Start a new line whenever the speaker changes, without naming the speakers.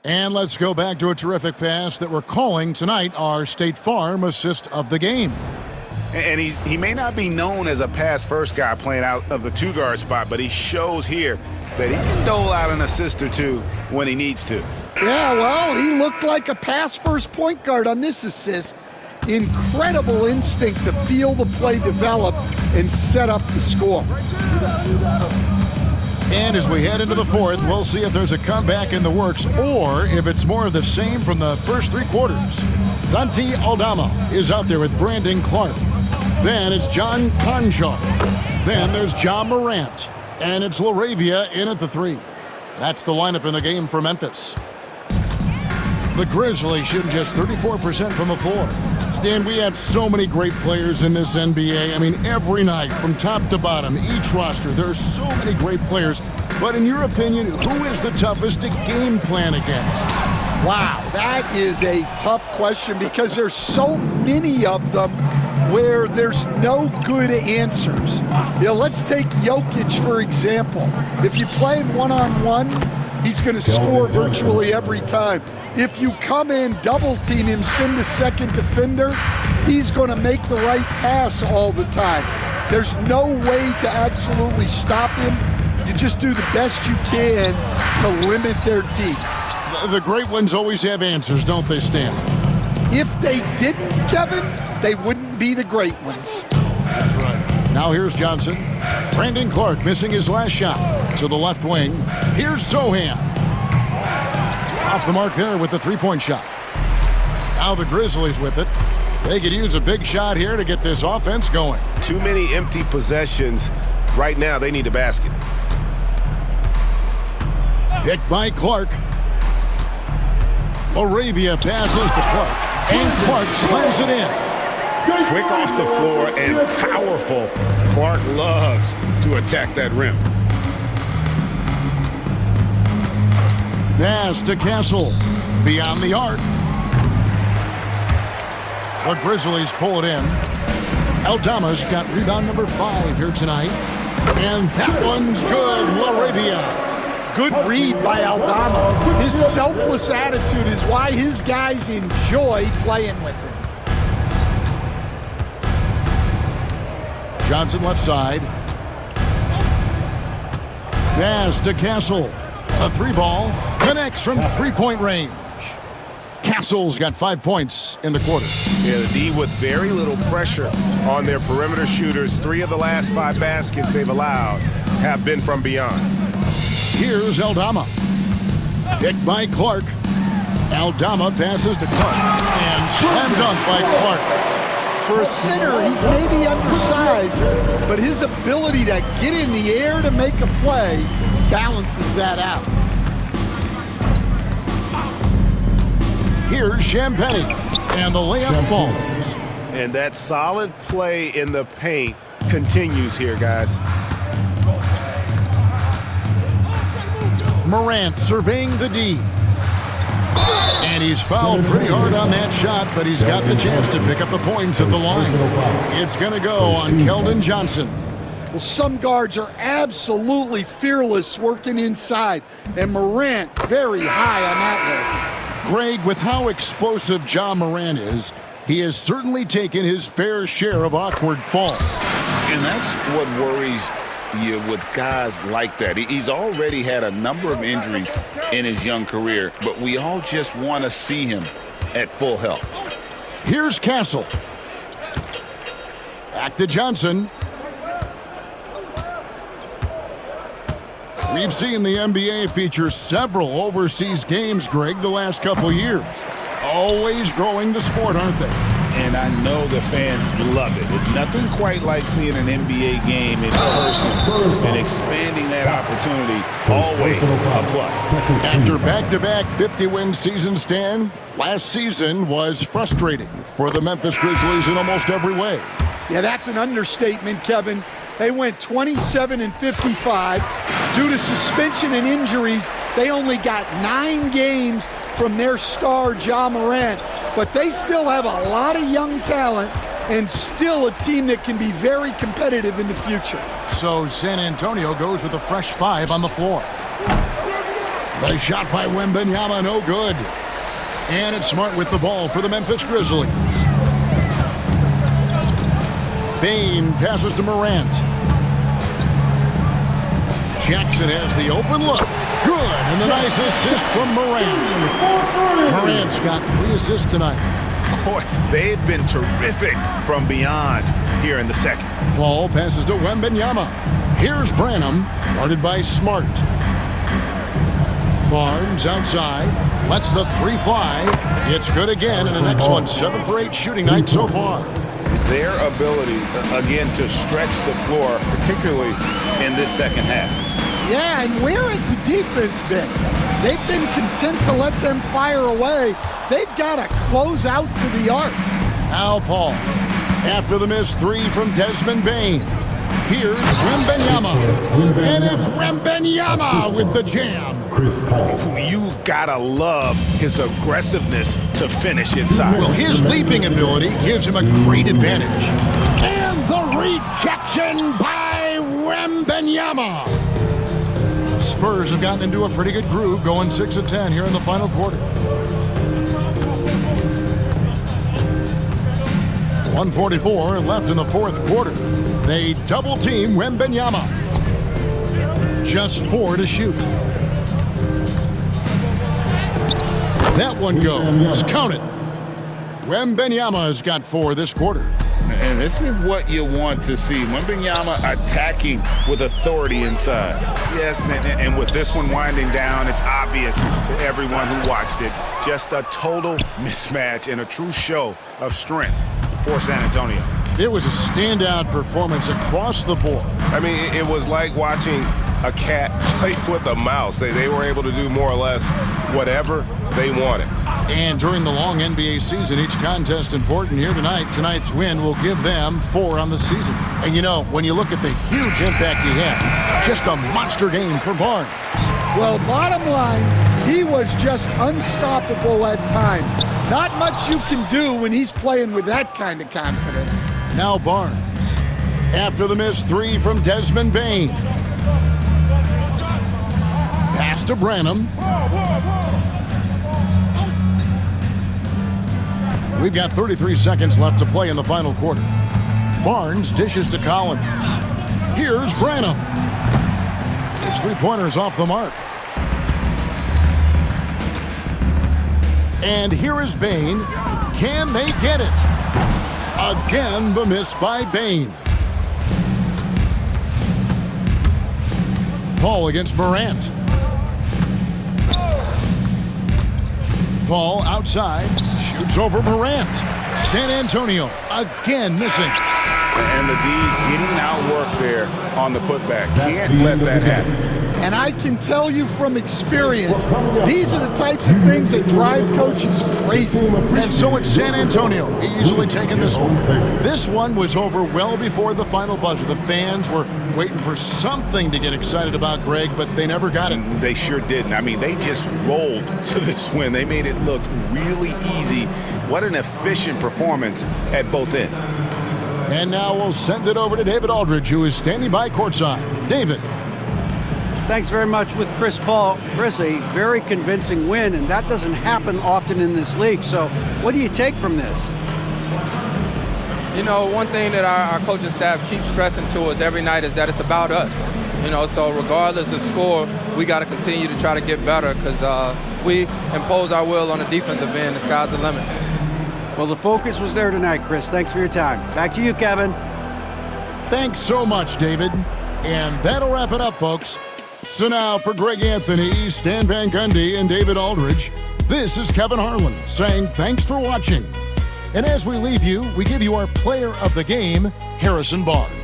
And let's go back to a terrific pass that we're calling tonight our State Farm assist of the game.
And he may not be known as a pass-first guy playing out of the two-guard spot, but he shows here that he can dole out an assist or two when he needs to.
Yeah, well, he looked like a pass-first point guard on this assist. Incredible instinct to feel the play develop and set up the score.
And as we head into the fourth, we'll see if there's a comeback in the works or if it's more of the same from the first three quarters. Santi Aldama is out there with Brandon Clark. Then it's John Konchar. Then there's Ja Morant. And it's LaRavia in at the three. That's the lineup in the game for Memphis. The Grizzlies shooting just 34% from the floor. Stan, we have so many great players in this NBA. I mean, every night, from top to bottom, each roster, there are so many great players. But in your opinion, who is the toughest to game plan against?
Wow, that is a tough question because there's so many of them where there's no good answers. You know, let's take Jokic, for example. If you play him one-on-one, he's going to score virtually every time. If you come in, double-team him, send the second defender, he's going to make the right pass all the time. There's no way to absolutely stop him. You just do the best you can to limit their team.
The great ones always have answers, don't they, Stan?
If they didn't, Kevin, they wouldn't be the great ones.
That's right. Now here's Johnson. Brandon Clark missing his last shot. To the left wing. Here's Sohan. Off the mark there with the three-point shot. Now the Grizzlies with it. They could use a big shot here to get this offense going.
Too many empty possessions. Right now, they need a basket.
Picked by Clark. LaRavia passes to Clark. And Clark slams it in.
Quick off the floor and powerful. Clark loves to attack that rim.
Pass to Castle. Beyond the arc. The Grizzlies pull it in. Aldama's got rebound number 5 here tonight. And that one's good. LaRavia.
Good read by Aldama. His selfless attitude is why his guys enjoy playing with him.
Johnson left side. Pass to Castle. A three ball. Connects from three-point range. Castle's got 5 points in the quarter.
Yeah, the D with very little pressure on their perimeter shooters. 3 of the last 5 baskets they've allowed have been from beyond.
Here's Aldama. Picked by Clark. Aldama passes to Clark. And slam dunk by Clark.
For a center, he's maybe undersized, but his ability to get in the air to make a play balances that out.
Here's Champagnie, and the layup falls.
And that solid play in the paint continues here, guys.
Morant surveying the D. And he's fouled pretty hard on that shot, but he's got the chance to pick up the points at the line. It's going to go on Keldon Johnson.
Well, some guards are absolutely fearless working inside, and Morant very high on that list.
Greg, with how explosive Ja Morant is, he has certainly taken his fair share of awkward falls.
And that's what worries you with guys like that. He's already had a number of injuries in his young career, but we all just want to see him at full health.
Here's Castle. Back to Johnson. We've seen the NBA feature several overseas games, Greg, the last couple years. Always growing the sport, aren't they?
And I know the fans love it. It's nothing quite like seeing an NBA game in person and expanding that opportunity. Always a plus.
After back-to-back 50-win seasons, Stan, last season was frustrating for the Memphis Grizzlies in almost every way.
Yeah, that's an understatement, Kevin. They went 27-55. Due to suspension and injuries, they only got 9 games from their star, Ja Morant. But they still have a lot of young talent and still a team that can be very competitive in the future.
So San Antonio goes with a fresh 5 on the floor. The shot by Wembanyama, no good. And it's Smart with the ball for the Memphis Grizzlies. Bane passes to Morant. Jackson has the open look. Good, and the nice assist from Morant. Morant's got 3 assists tonight.
Boy, they've been terrific from beyond here in the second.
Paul passes to Wembanyama. Here's Branham, guarded by Smart. Barnes outside, lets the 3 fly. It's good again, and the next one 7 for 8 shooting night so far.
Their ability, again, to stretch the floor, particularly in this second half.
Yeah, and where has the defense been? They've been content to let them fire away. They've got to close out to the arc.
Now Paul, after the missed 3 from Desmond Bane. Here's Wembanyama. And it's Wembanyama with the jam.
Chris Paul.
You've got to love his aggressiveness to finish inside.
Well, his leaping ability gives him a great advantage. And the rejection by Wembanyama. Spurs have gotten into a pretty good groove, going 6 of 10 here in the final quarter. 1:44 left in the fourth quarter. They double-team Wembanyama. Just 4 to shoot. That one goes. Count it. Wembanyama has got 4 this quarter.
And this is what you want to see. Wembanyama attacking with authority inside.
Yes, and with this one winding down, it's obvious to everyone who watched it. Just a total mismatch and a true show of strength for San Antonio.
It was a standout performance across the board.
I mean, it was like watching a cat play with a mouse. They were able to do more or less whatever they wanted.
And during the long NBA season, each contest important here tonight. Tonight's win will give them 4 on the season. And you know, when you look at the huge impact he had, just a monster game for Barnes.
Well, bottom line, he was just unstoppable at times. Not much you can do when he's playing with that kind of confidence.
Now Barnes, after the missed 3 from Desmond Bane. Pass to Branham. We've got 33 seconds left to play in the final quarter. Barnes dishes to Collins. Here's Branham. His 3-pointer's off the mark. And here is Bane. Can they get it? Again, the miss by Bane. Paul against Morant. Paul outside, shoots over Morant. San Antonio again missing.
And the D getting outworked there on the putback. Can't let that happen.
And I can tell you from experience, these are the types of things that drive coaches crazy.
And so it's San Antonio easily taking this one. This one was over well before the final buzzer. The fans were waiting for something to get excited about, Greg, but they never got it.
They sure didn't. I mean, they just rolled to this win. They made it look really easy. What an efficient performance at both ends.
And now we'll send it over to David Aldridge, who is standing by courtside. David.
Thanks very much with Chris Paul. Chris, a very convincing win, and that doesn't happen often in this league. So what do you take from this?
You know, one thing that our coaching staff keeps stressing to us every night is that it's about us. You know, so regardless of score, we got to continue to try to get better because we impose our will on the defensive end. The sky's the limit.
Well, the focus was there tonight, Chris. Thanks for your time. Back to you, Kevin.
Thanks so much, David. And that'll wrap it up, folks. So now for Greg Anthony, Stan Van Gundy, and David Aldridge, this is Kevin Harlan saying thanks for watching. And as we leave you, we give you our player of the game, Harrison Barnes.